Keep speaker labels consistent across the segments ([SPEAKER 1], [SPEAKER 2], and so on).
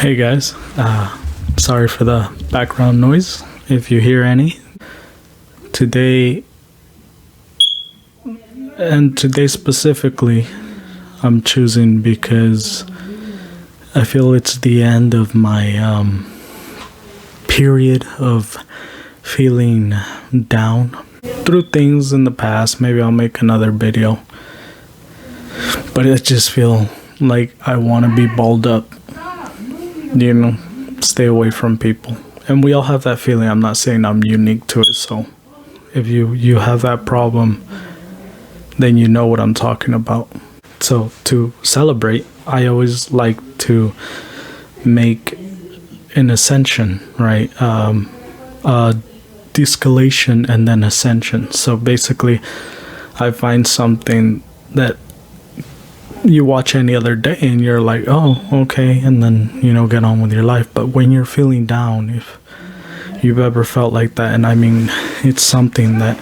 [SPEAKER 1] Hey guys, sorry for the background noise if you hear any. Today specifically, I'm choosing because I feel it's the end of my period of feeling down through things in the past. Maybe I'll make another video, but I just feel like I want to be balled up, stay away from people. And we all have that feeling. I'm not saying I'm unique to it, so if you have that problem, then you know what I'm talking about. So to celebrate, I always like to make an ascension, right? De-escalation and then ascension. So basically, I find something that you watch any other day and you're like, oh, okay, and then get on with your life. But when you're feeling down, if you've ever felt like that, and I mean, it's something that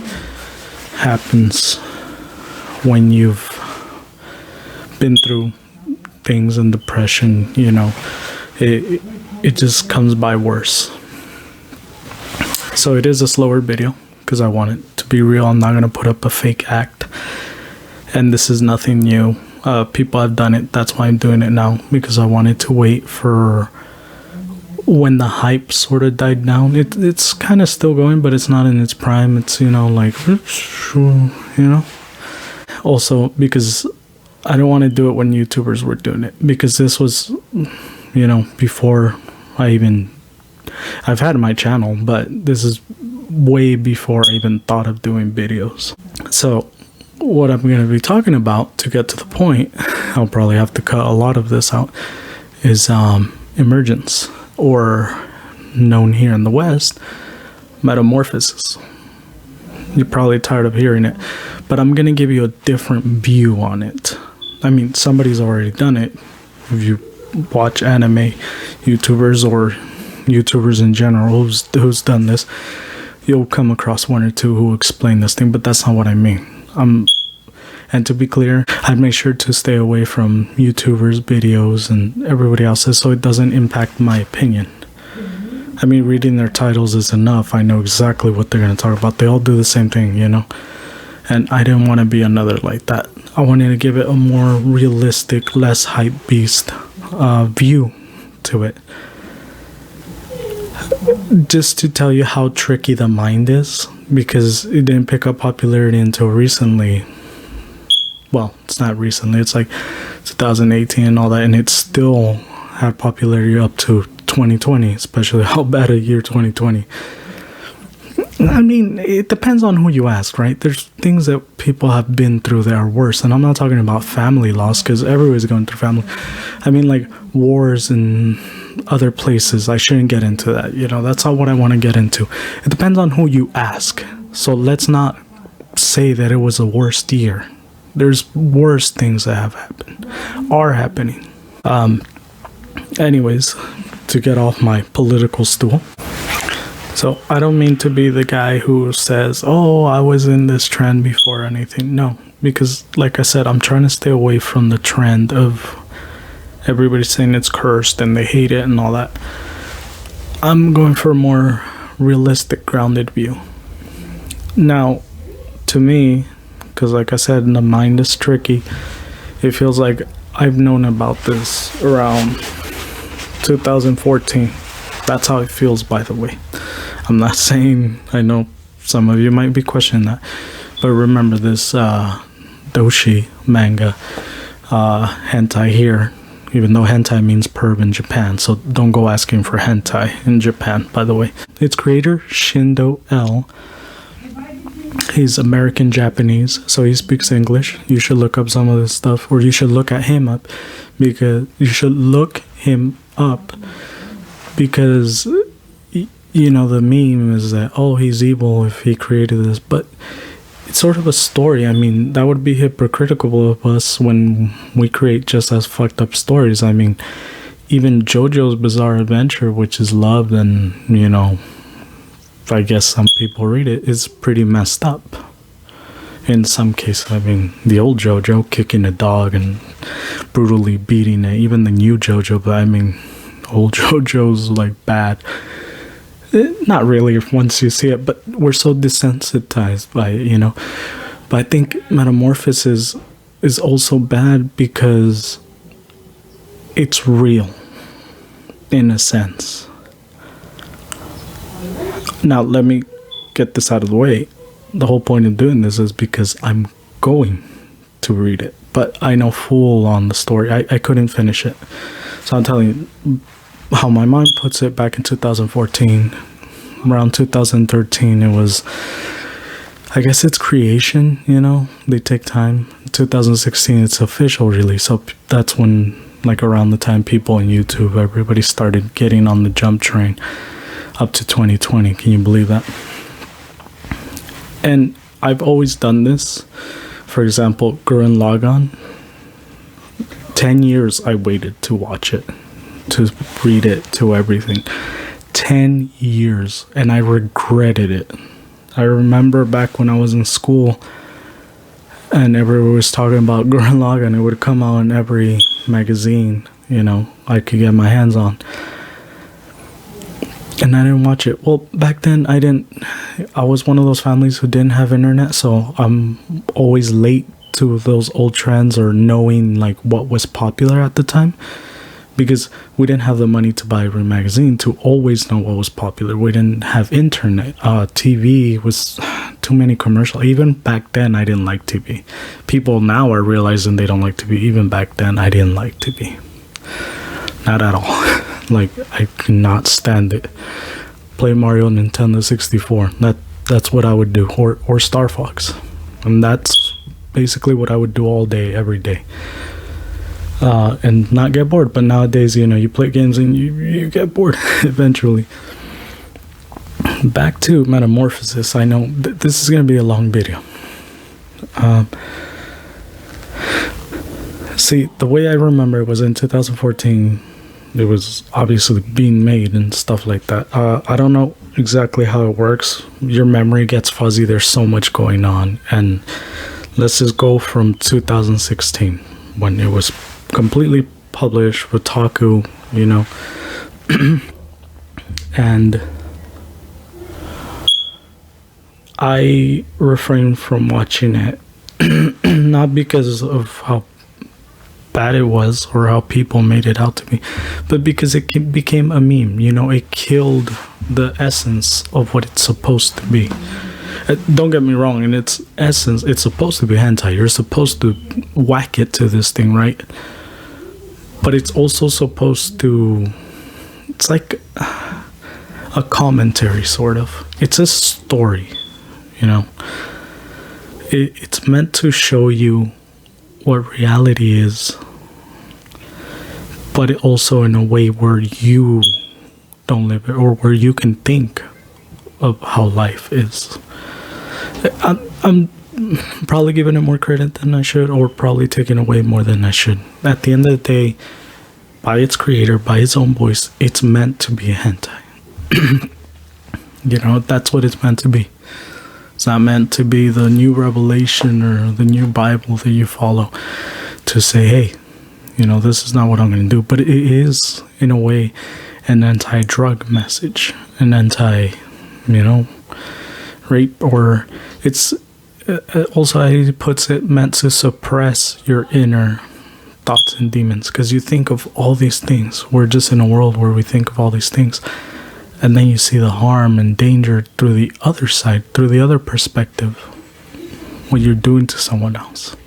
[SPEAKER 1] happens when you've been through things and depression, it just comes by worse. So it is a slower video because I want it to be real. I'm not going to put up a fake act, and this is nothing new. People have done it. That's why I'm doing it now, because I wanted to wait for when the hype sort of died down. It's kind of still going, but it's not in its prime. It's also because I don't want to do it when YouTubers were doing it, because this was before I've had my channel, but this is way before I even thought of doing videos. So what I'm going to be talking about, to get to the point, I'll probably have to cut a lot of this out, is emergence, or known here in the West, metamorphosis. You're probably tired of hearing it, but I'm going to give you a different view on it. I mean, somebody's already done it. If you watch anime YouTubers or YouTubers in general who's done this, you'll come across one or two who explain this thing, but that's not what I mean. And to be clear, I'd make sure to stay away from YouTubers' videos and everybody else's, so it doesn't impact my opinion. I mean, reading their titles is enough. I know exactly what they're going to talk about. They all do the same thing, And I didn't want to be another like that. I wanted to give it a more realistic, less hype beast view to it. Just to tell you how tricky the mind is, because it didn't pick up popularity until recently. Well, it's not recently, it's like 2018 and all that, and it still had popularity up to 2020, especially how bad a year 2020. I mean, it depends on who you ask, right? There's things that people have been through that are worse, and I'm not talking about family loss, because everybody's going through family. I mean, like wars and other places. I shouldn't get into that, that's not what I want to get into. It depends on who you ask. So let's not say that it was a worst year. There's worse things that have happened, are happening. Anyways, to get off my political stool. So I don't mean to be the guy who says, oh, I was in this trend before anything. No, because like I said, I'm trying to stay away from the trend of everybody saying it's cursed and they hate it and all that. I'm going for a more realistic, grounded view. Now, to me, because like I said, the mind is tricky. It feels like I've known about this around 2014. That's how it feels, by the way. I'm not saying, I know some of you might be questioning that, but remember this doshi manga, hentai here, even though hentai means perv in Japan, so don't go asking for hentai in Japan, by the way. Its creator, Shindo L. He's American Japanese, so he speaks English. You should look up some of this stuff, or you should look at him up, because the meme is that, oh, he's evil if he created this, but it's sort of a story. I mean, that would be hypocritical of us when we create just as fucked up stories. I mean, even JoJo's Bizarre Adventure, which is loved and, I guess some people read it, is pretty messed up. In some cases, I mean, the old JoJo kicking a dog and brutally beating it, even the new JoJo, but I mean, whole JoJo's like bad. Not really once you see it, but we're so desensitized by it, you know. But I think Metamorphosis is also bad because it's real in a sense. Now let me get this out of the way. The whole point of doing this is because I'm going to read it, but I know full on the story. I couldn't finish it, so I'm telling you how my mind puts it. Back in 2014, around 2013, it was, I guess it's creation, you know, they take time. 2016 it's official release, so that's when, like around the time people on YouTube, everybody started getting on the jump train up to 2020. Can you believe that? And I've always done this. For example, Gurren Lagann, 10 years I waited to watch it, to read it, to everything. 10 years, and I regretted it. I remember back when I was in school and everyone was talking about Gurren Lagann, it would come out in every magazine, you know, I could get my hands on. And I didn't watch it. Well, back then I was one of those families who didn't have internet, so I'm always late to those old trends or knowing like what was popular at the time, because we didn't have the money to buy every magazine to always know what was popular. We didn't have internet. TV was too many commercials. Even back then, I didn't like TV. People now are realizing they don't like TV. Even back then, I didn't like TV. Not at all. Like, I could not stand it. Play Mario Nintendo 64. That's what I would do. Or Star Fox. And that's basically what I would do all day, every day. And not get bored. But nowadays, you know, you play games and you get bored eventually. Back to Metamorphosis. I know this is going to be a long video. See, the way I remember it was in 2014. It was obviously being made and stuff like that. I don't know exactly how it works. Your memory gets fuzzy. There's so much going on. And let's just go from 2016 when it was completely published, Kotaku, you know. And I refrained from watching it, not because of how bad it was or how people made it out to be, but because it became a meme. You know, it killed the essence of what it's supposed to be. Don't get me wrong, in its essence, it's supposed to be hentai. You're supposed to whack it to this thing, right? But it's also supposed to, it's like a commentary, sort of. It's a story, you know. It's meant to show you what reality is, but it also in a way where you don't live it, or where you can think of how life is. I'm probably giving it more credit than I should, or probably taking away more than I should. At the end of the day, by its creator, by its own voice, it's meant to be a hentai. You know, that's what it's meant to be. It's not meant to be the new revelation or the new Bible that you follow to say, hey, you know, this is not what I'm going to do. But it is, in a way, an anti-drug message, an anti, you know, rape, or it's also, how he puts it, meant to suppress your inner thoughts and demons. Because you think of all these things. We're just in a world where we think of all these things. And then you see the harm and danger through the other side, through the other perspective, what you're doing to someone else.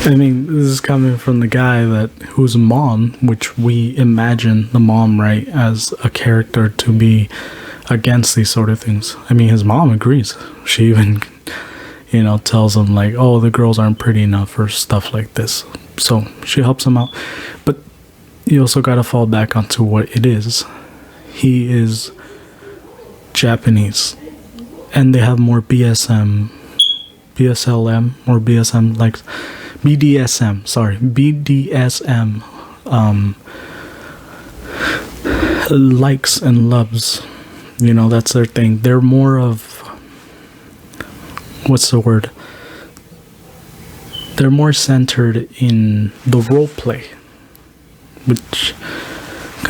[SPEAKER 1] I mean, this is coming from the guy whose mom, which we imagine the mom, right, as a character to be against these sort of things. I mean, his mom agrees. She even, you know, tells him like, oh, the girls aren't pretty enough or stuff like this. So she helps him out. But you also got to fall back onto what it is. He is Japanese, and they have more BSLM or BSM, like BDSM, sorry, BDSM likes and loves. You know, that's their thing. They're more of, what's the word? They're more centered in the role play, which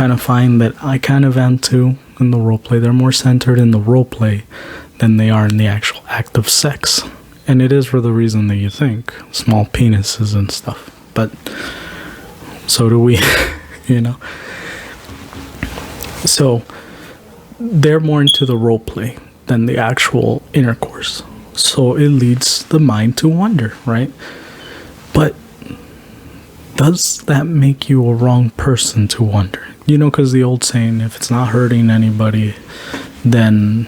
[SPEAKER 1] kind of find that I kind of am too in the roleplay. They're more centered in the roleplay than they are in the actual act of sex. And it is for the reason that you think. Small penises and stuff. But so do we, you know. So they're more into the roleplay than the actual intercourse. So it leads the mind to wonder, right? But does that make you a wrong person to wonder? You know, because the old saying, if it's not hurting anybody, then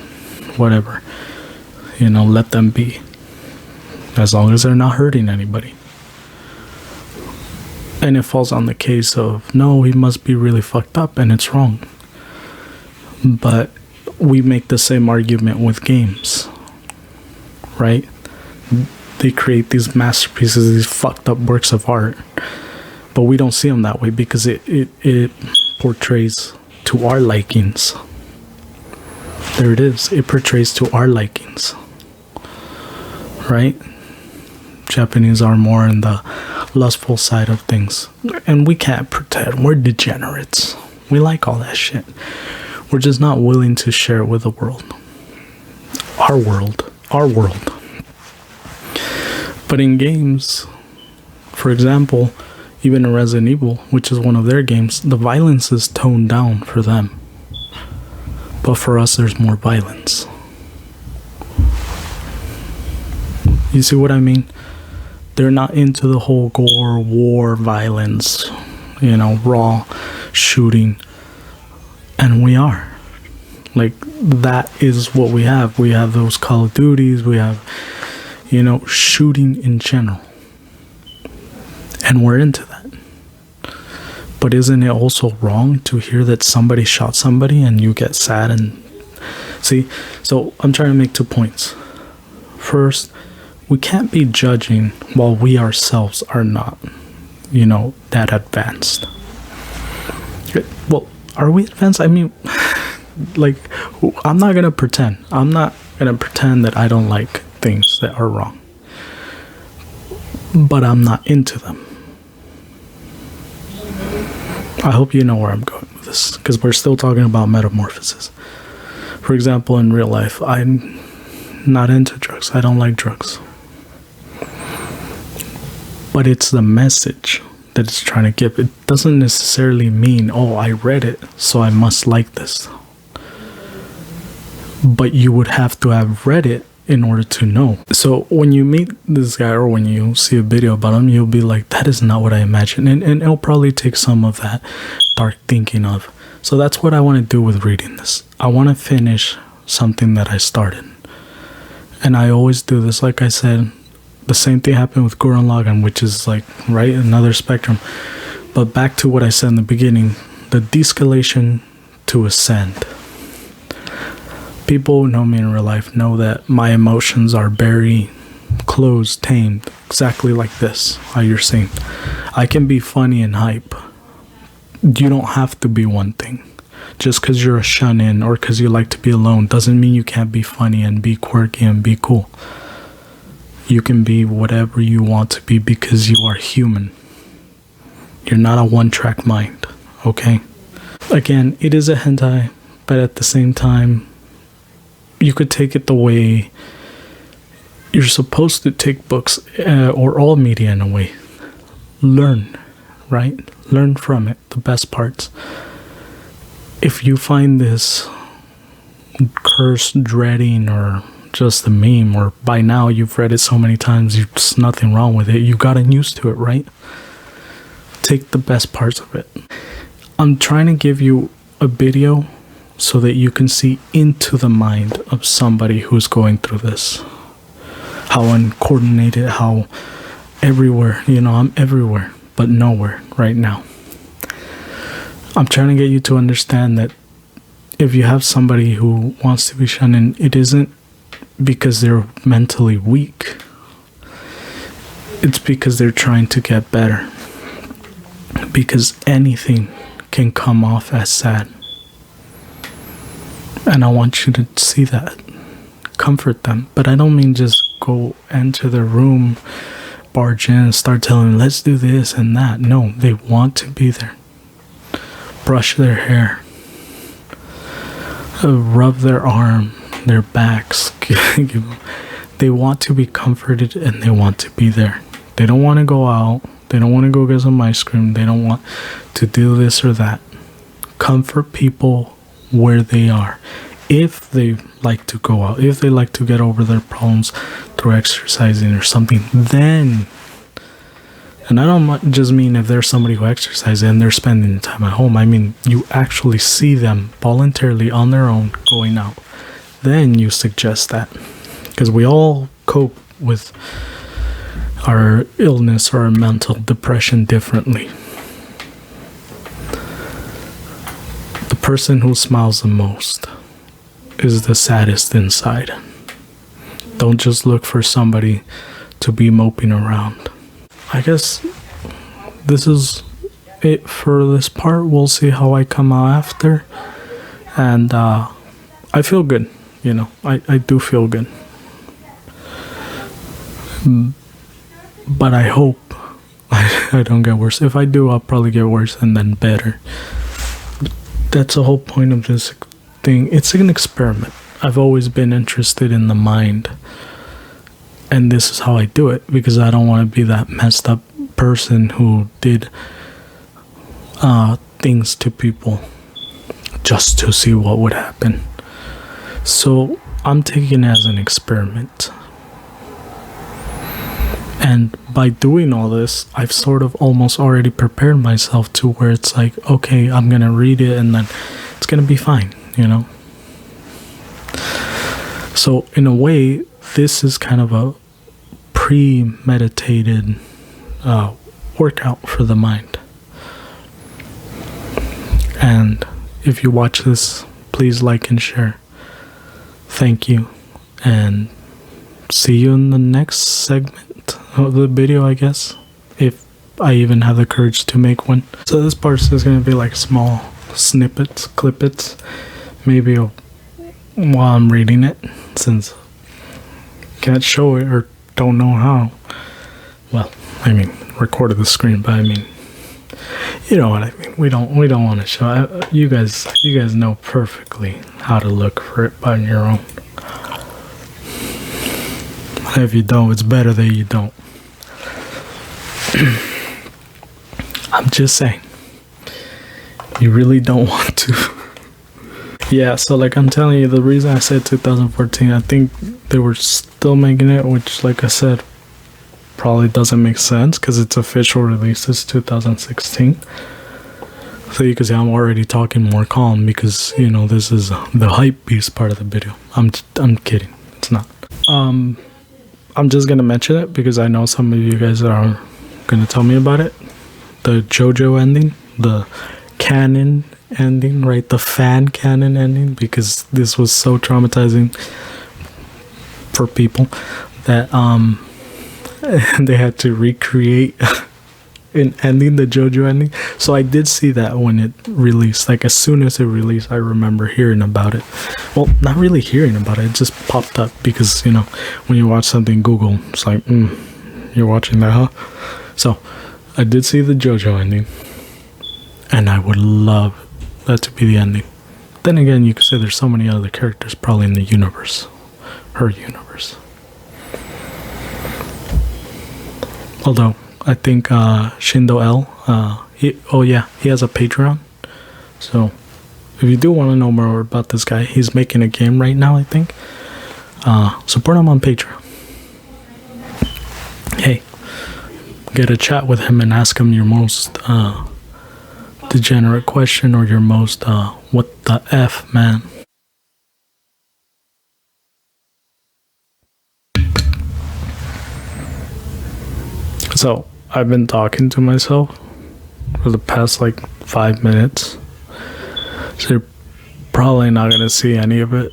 [SPEAKER 1] whatever. You know, let them be. As long as they're not hurting anybody. And it falls on the case of, no, he must be really fucked up and it's wrong. But we make the same argument with games. Right? They create these masterpieces, these fucked up works of art. But we don't see them that way because it portrays to our likings. There it is. It portrays to our likings. Right? Japanese are more in the lustful side of things. And we can't pretend. We're degenerates. We like all that shit. We're just not willing to share it with the world. Our world. Our world. But in games, for example, even in Resident Evil, which is one of their games, the violence is toned down for them. But for us, there's more violence. You see what I mean? They're not into the whole gore, war, violence, you know, raw shooting. And we are. Like, that is what we have. We have those Call of Duties. We have, you know, shooting in general. And we're into that. But isn't it also wrong to hear that somebody shot somebody and you get sad and... See, so I'm trying to make 2 points. First, we can't be judging while we ourselves are not, you know, that advanced. Well, are we advanced? I mean, like, I'm not going to pretend. I'm not going to pretend that I don't like things that are wrong. But I'm not into them. I hope you know where I'm going with this, because we're still talking about metamorphosis. For example, in real life, I'm not into drugs. I don't like drugs. But it's the message that it's trying to give. It doesn't necessarily mean, oh, I read it, so I must like this. But you would have to have read it in order to know. So when you meet this guy or when you see a video about him, you'll be like, that is not what I imagined. And it'll probably take some of that dark thinking of. So that's what I want to do with reading this. I want to finish something that I started. And I always do this. Like I said, the same thing happened with Gurren Lagann, which is like, right, another spectrum. But back to what I said in the beginning, the de-escalation to ascend. People who know me in real life know that my emotions are very closed, tamed, exactly like this, how you're seeing. I can be funny and hype. You don't have to be one thing. Just because you're a shun-in or because you like to be alone doesn't mean you can't be funny and be quirky and be cool. You can be whatever you want to be because you are human. You're not a one-track mind, okay? Again, it is a hentai, but at the same time, you could take it the way you're supposed to take books or all media in a way. Learn, right? Learn from it, the best parts. If you find this curse dreading or just a meme, or by now you've read it so many times, there's nothing wrong with it. You've gotten used to it, right? Take the best parts of it. I'm trying to give you a video so that you can see into the mind of somebody who's going through this. How uncoordinated, how everywhere, you know, I'm everywhere, but nowhere right now. I'm trying to get you to understand that if you have somebody who wants to be shunned, it isn't because they're mentally weak. It's because they're trying to get better. Because anything can come off as sad. And I want you to see that. Comfort them. But I don't mean just go into their room, barge in and start telling them, let's do this and that. No, they want to be there. brush their hair, rub their arm, their backs. They want to be comforted and they want to be there. They don't want to go out. They don't want to go get some ice cream. They don't want to do this or that. Comfort people where they are. If they like to go out, if they like to get over their problems through exercising or something, then, and I don't just mean if there's somebody who exercises and they're spending time at home. I mean, you actually see them voluntarily on their own going out. Then you suggest that. Because we all cope with our illness or our mental depression differently. The person who smiles the most is the saddest inside. Don't just look for somebody to be moping around. I guess this is it for this part. We'll see how I come out after. And I feel good, you know. I do feel good. But I hope I don't get worse. If I do, I'll probably get worse and then better. That's the whole point of this thing. It's an experiment. I've always been interested in the mind. And this is how I do it, because I don't want to be that messed up person who did things to people just to see what would happen. So I'm taking it as an experiment. And by doing all this, I've sort of almost already prepared myself to where it's like, okay, I'm going to read it and then it's going to be fine, you know? So in a way, this is kind of a premeditated workout for the mind. And if you watch this, please like and share. Thank you. And see you in the next segment of the video, I guess, if I even have the courage to make one. So this part is going to be like small snippets, clippets, maybe while I'm reading it, since I can't show it or don't know how. Well, I mean, recorded the screen, but I mean, you know what I mean. We don't want to show. You guys know perfectly how to look for it on your own. If you don't, it's better that you don't. I'm just saying, you really don't want to. Yeah, so like I'm telling you, the reason I said 2014, I think they were still making it, which, like I said, probably doesn't make sense because its official release is 2016. So you can see I'm already talking more calm because, you know, this is the hype beast part of the video. I'm kidding. It's not. I'm just gonna mention it because I know some of you guys are gonna tell me about it. The JoJo ending, the canon ending, right? The fan canon ending, because this was so traumatizing for people that they had to recreate an ending, the JoJo ending. So I did see that when it released. Like as soon as it released, I remember hearing about it. Well, not really hearing about it, it just popped up because, you know, when you watch something Google, it's like, you're watching that, huh? So I did see the JoJo ending, and I would love that to be the ending. Then again, you could say there's so many other characters probably in the universe, her universe. Although I think Shindo L, he has a Patreon. So if you do want to know more about this guy, he's making a game right now, I think. Support him on Patreon. Hey, get a chat with him and ask him your most degenerate question or your most what the F, man. So I've been talking to myself for the past like 5 minutes. So you're probably not going to see any of it,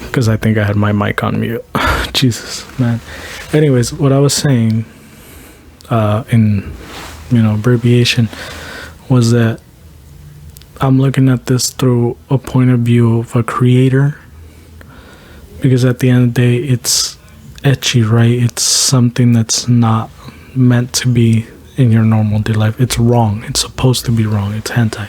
[SPEAKER 1] because I think I had my mic on mute. Jesus, man. Anyways, what I was saying in, you know, abbreviation was that I'm looking at this through a point of view of a creator, because at the end of the day, it's etchy, right? It's something that's not meant to be in your normal day life. It's wrong. It's supposed to be wrong. It's hentai.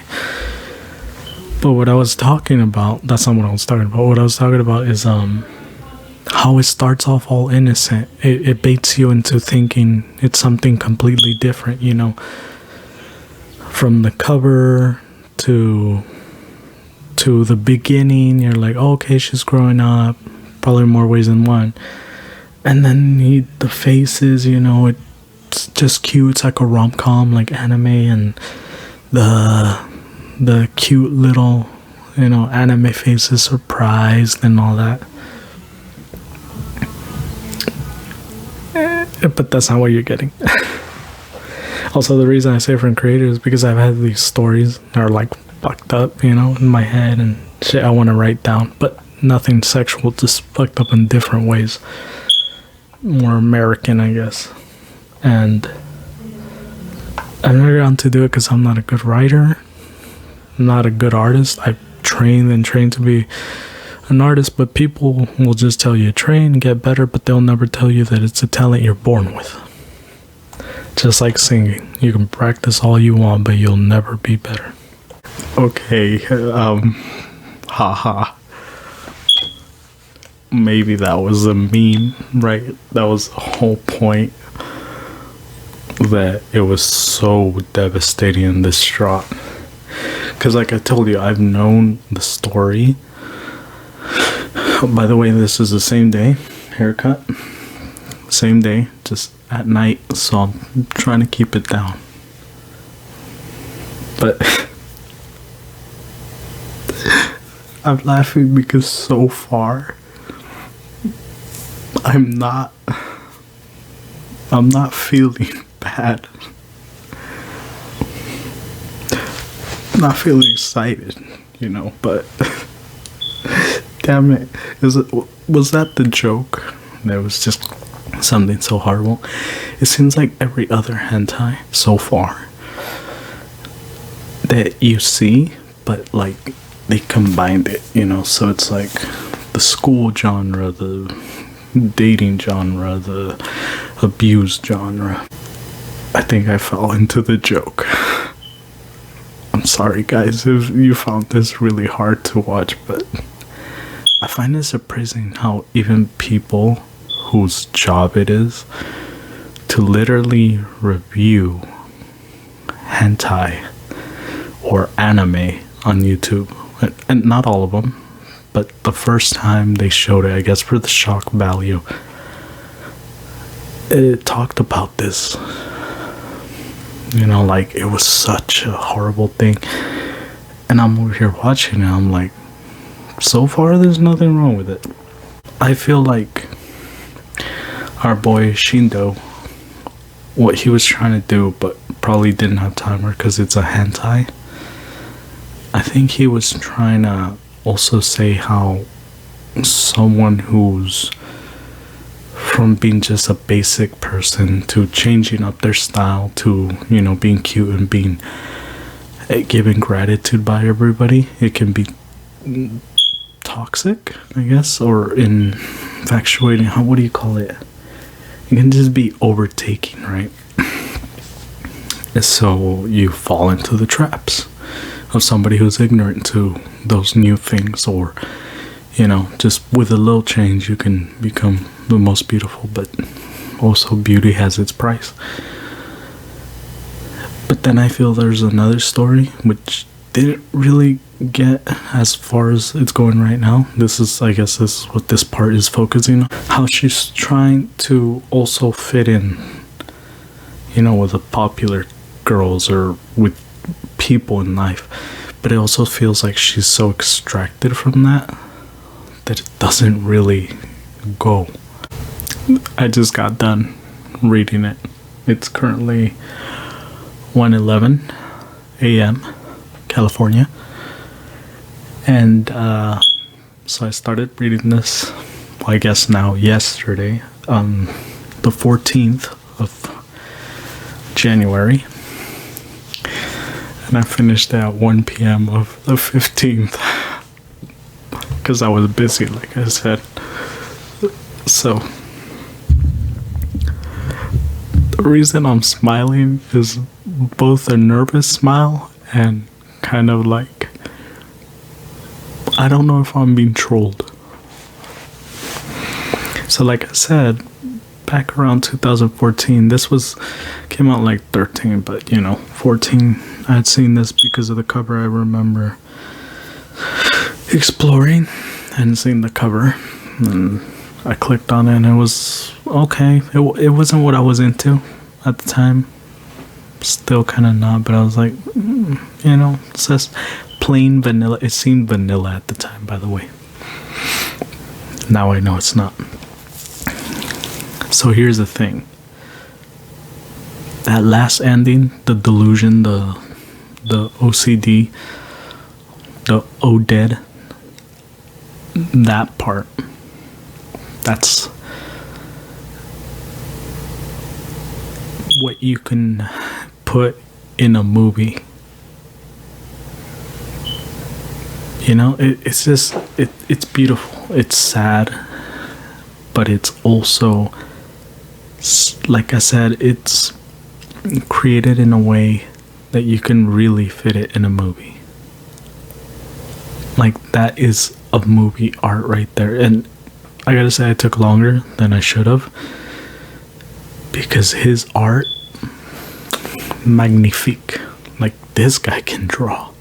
[SPEAKER 1] But what I was talking about, that's not what I was talking about. What I was talking about is how it starts off all innocent. It baits you into thinking it's something completely different, you know. From the cover to the beginning, you're like, oh, okay, she's growing up, probably more ways than one. And then the faces, you know, it's just cute. It's like a rom-com, like anime, and the cute little, you know, anime faces, surprised and all that. But that's not what you're getting. Also, the reason I say from creators is because I've had these stories that are like fucked up, you know, in my head and shit I want to write down, but nothing sexual, just fucked up in different ways. More American, I guess. And I've never gotten to do it because I'm not a good writer. I'm not a good artist. I've trained to be an artist, but people will just tell you train, get better, but they'll never tell you that it's a talent you're born with. Just like singing. You can practice all you want, but you'll never be better. Okay, haha. Maybe that was a meme, right? That was the whole point. That it was so devastating and distraught. Because like I told you, I've known the story. By the way, this is the same day, haircut. Same day, just at night, so I'm trying to keep it down. But I'm laughing because so far I'm not feeling bad. I'm not feeling excited, you know, but damn it. Was that the joke? That was just something so horrible. It seems like every other hentai so far that you see, but like they combined it, you know, so it's like the school genre, the dating genre, the abuse genre. I think I fell into the joke. I'm sorry guys if you found this really hard to watch, but I find it surprising how even people whose job it is to literally review hentai or anime on YouTube, and not all of them, but the first time they showed it, I guess for the shock value, it talked about this, you know, like it was such a horrible thing. And I'm over here watching it, I'm like, so far there's nothing wrong with it. I feel like our boy Shindo, what he was trying to do but probably didn't have time because it's a hentai, I think he was trying to also say how someone who's from being just a basic person to changing up their style to, you know, being cute and being given gratitude by everybody, it can be toxic, I guess, or infatuating. What do you call it? It can just be overtaking, right? So you fall into the traps of somebody who's ignorant to those new things, or, you know, just with a little change you can become the most beautiful, but also beauty has its price. But then I feel there's another story which didn't really get as far as it's going right now. I guess this is what this part is focusing on, how she's trying to also fit in, you know, with the popular girls or with people in life, but it also feels like she's so extracted from that it doesn't really go. I just got done reading it. It's currently 1:11 a.m. California, and so I started reading this, well, I guess now yesterday, the 14th of January, and I finished at 1 p.m. of the 15th because I was busy, like I said. So The reason I'm smiling is both a nervous smile and kind of like, I don't know if I'm being trolled. So like I said, back around 2014, this came out like 13, but 14, I had seen this because of the cover. I remember exploring and seeing the cover, and I clicked on it and it was okay. It wasn't what I was into at the time. Still kind of not, but I was like, it says plain vanilla. It seemed vanilla at the time, by the way. Now I know it's not. So here's the thing. That last ending, the delusion, the OCD, the ODED, that part, that's what you can put in a movie. It's just, it's beautiful. It's sad, but it's also, like I said, it's created in a way that you can really fit it in a movie. Like, that is a movie art right there. And I gotta say, I took longer than I should have, because his art, magnifique. Like, this guy can draw.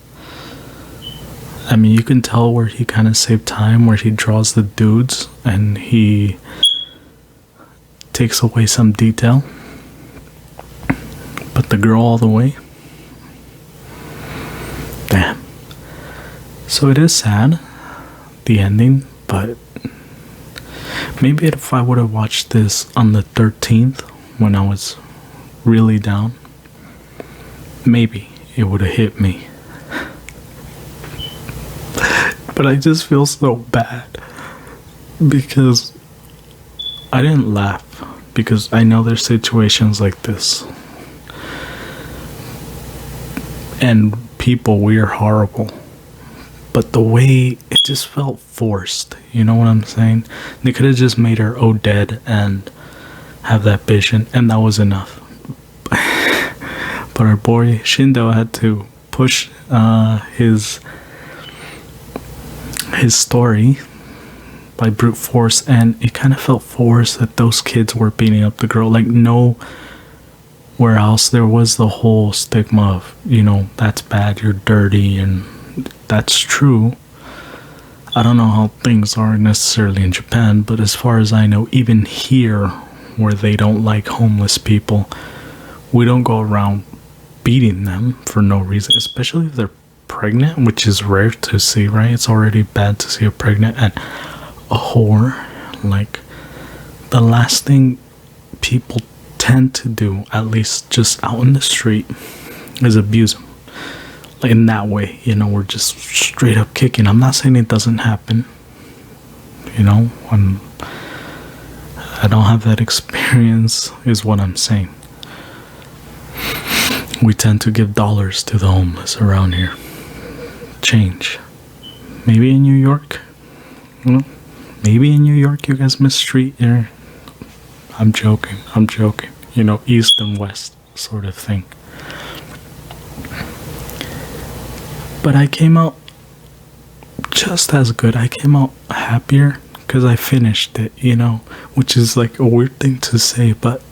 [SPEAKER 1] I mean, you can tell where he kind of saved time, where he draws the dudes and he takes away some detail, but the girl all the way, damn. So it is sad, the ending, but maybe if I would have watched this on the 13th when I was really down, maybe it would have hit me. But I just feel so bad because I didn't laugh, because I know there's situations like this. And people, we are horrible. But the way it just felt forced, you know what I'm saying? They could have just made her dead and have that vision, and that was enough. But our boy Shindo had to push his story by brute force, and it kind of felt forced that those kids were beating up the girl. Like, nowhere else there was the whole stigma of, that's bad, you're dirty, and that's true. I don't know how things are necessarily in Japan, but as far as I know, even here, where they don't like homeless people, we don't go around beating them for no reason, especially if they're pregnant, which is rare to see, right? It's already bad to see a pregnant and a whore. Like, the last thing people tend to do, at least just out in the street, is abuse them. Like, in that way, we're just straight up kicking. I'm not saying it doesn't happen. I don't have that experience, is what I'm saying. We tend to give dollars to the homeless around here. Change. Maybe in New York. Maybe in New York you guys mistreat your... I'm joking. East and west sort of thing. But I came out just as good. I came out happier because I finished it, which is like a weird thing to say, but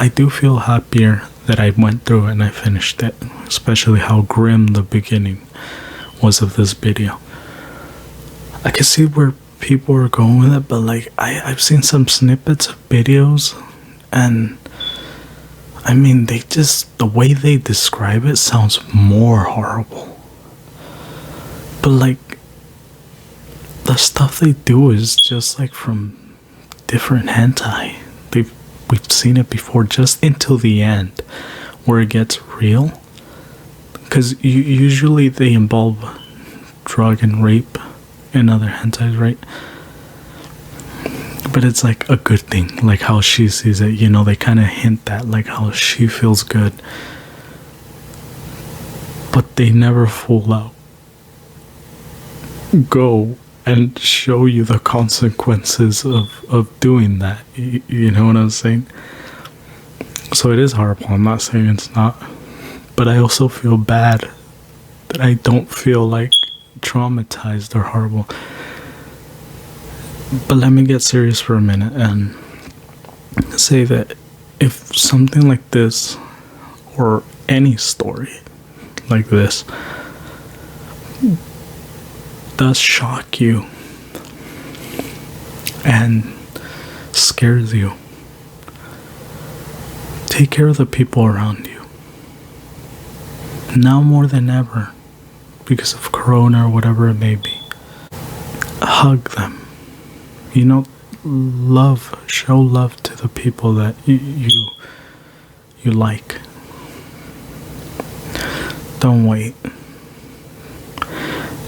[SPEAKER 1] I do feel happier that I went through it and I finished it, especially how grim the beginning was of this video. I can see where people are going with it, but like I've seen some snippets of videos, and I mean, the way they describe it sounds more horrible. But like, the stuff they do is just like from different hentai. We've seen it before, just until the end, where it gets real. Because usually they involve drug and rape in other hentais, right? But it's like a good thing, like how she sees it, they kind of hint that, like how she feels good. But they never full out go and show you the consequences of doing that. You know what I'm saying? So it is horrible. I'm not saying it's not. But I also feel bad that I don't feel like traumatized or horrible. But let me get serious for a minute and say that if something like this, or any story like this, does shock you and scares you, take care of the people around you. Now more than ever, because of Corona or whatever it may be. Hug them. You know, show love to the people that you like. Don't wait.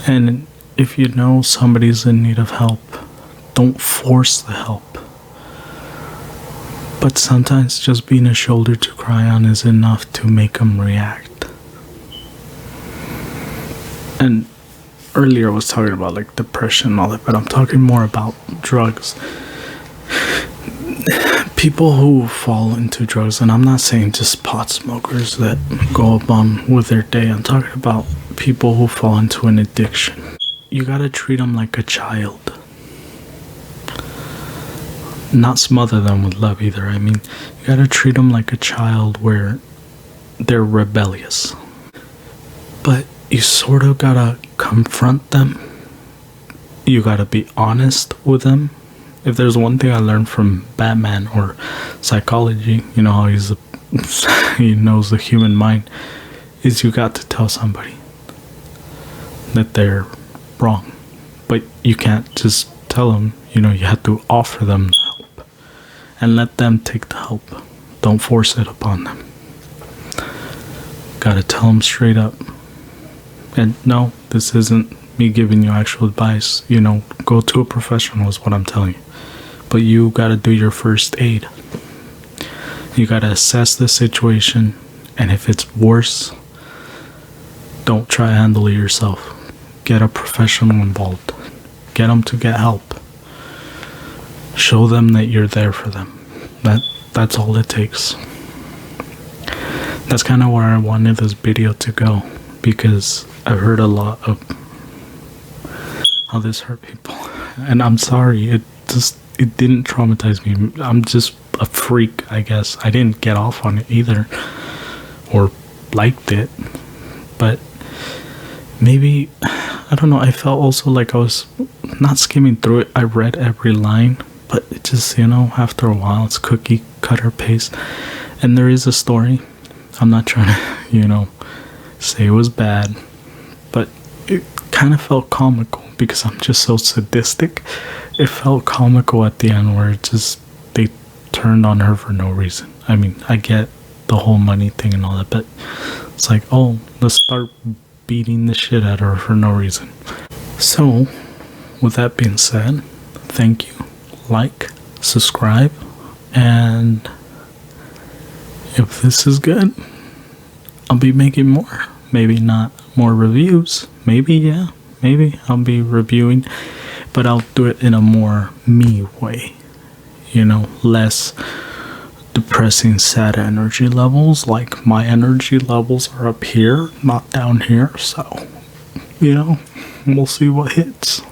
[SPEAKER 1] And if you know somebody's in need of help, don't force the help. But sometimes just being a shoulder to cry on is enough to make them react. And earlier I was talking about like depression and all that, but I'm talking more about drugs. People who fall into drugs, and I'm not saying just pot smokers that go up on with their day. I'm talking about people who fall into an addiction. You gotta treat them like a child. Not smother them with love either. I mean, you gotta treat them like a child where they're rebellious. But you sort of gotta confront them. You gotta be honest with them. If there's one thing I learned from Batman or psychology, you know how he knows the human mind, is you got to tell somebody that they're wrong. But you can't just tell them, you know, you have to offer them the help and let them take the help. Don't force it upon them. Gotta tell them straight up. And no, this isn't me giving you actual advice. You know, go to a professional is what I'm telling you. But you gotta do your first aid. You gotta assess the situation, and if it's worse, don't try to handle it yourself. Get a professional involved. Get them to get help. Show them that you're there for them. That's all it takes. That's kind of where I wanted this video to go, because I've heard a lot of how this hurt people, and I'm sorry. It didn't traumatize me. I'm just a freak, I guess. I didn't get off on it either, or liked it, but maybe, I don't know, I felt also like I was not skimming through it. I read every line, but it just, you know, after a while, it's cookie cutter paste. And there is a story. I'm not trying to, you know, say it was bad, but it kind of felt comical because I'm just so sadistic. It felt comical at the end where it just, they turned on her for no reason. I mean, I get the whole money thing and all that, but it's like, oh, let's start beating the shit out of her for no reason. So, with that being said, thank you. Like, subscribe, and if this is good, I'll be making more. Maybe not more reviews. Maybe, yeah. Maybe I'll be reviewing, but I'll do it in a more me way. You know, less depressing, sad energy levels. Like, my energy levels are up here, not down here. So, you know, we'll see what hits.